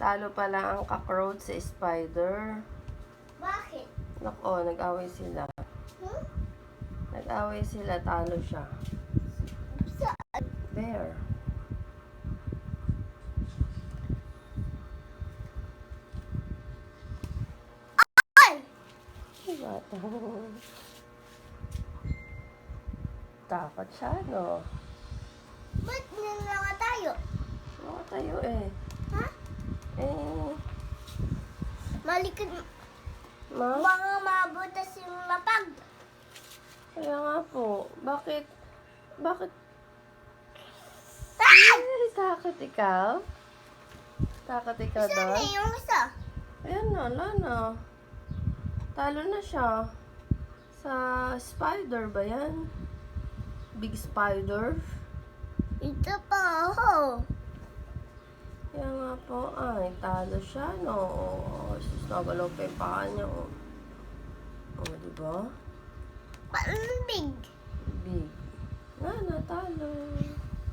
Talo pala ang cockroach sa spider. Bakit? Nako, nag-away sila. Nag-away sila, talo siya. Saan? There. Ay! Diba? Takot siya, no? Ba't nalawa tayo? Mga tayo eh. Ha? Eh, Malikod. ma? Mga mabutas yung lapag. Kaya nga po. Bakit? Bakit? Ay! Ay, takot ikaw? Takot ikaw Saan doon? na yung isa? Ayan na, wala na. Talo na siya. Sa spider ba yan? Big spider? Ito pa, oh. Kaya nga po, ay, talo siya, no? Sus, nagalaw pa yung paa niya, oh. Oh, diba? Paano big? Big. Na, natalo.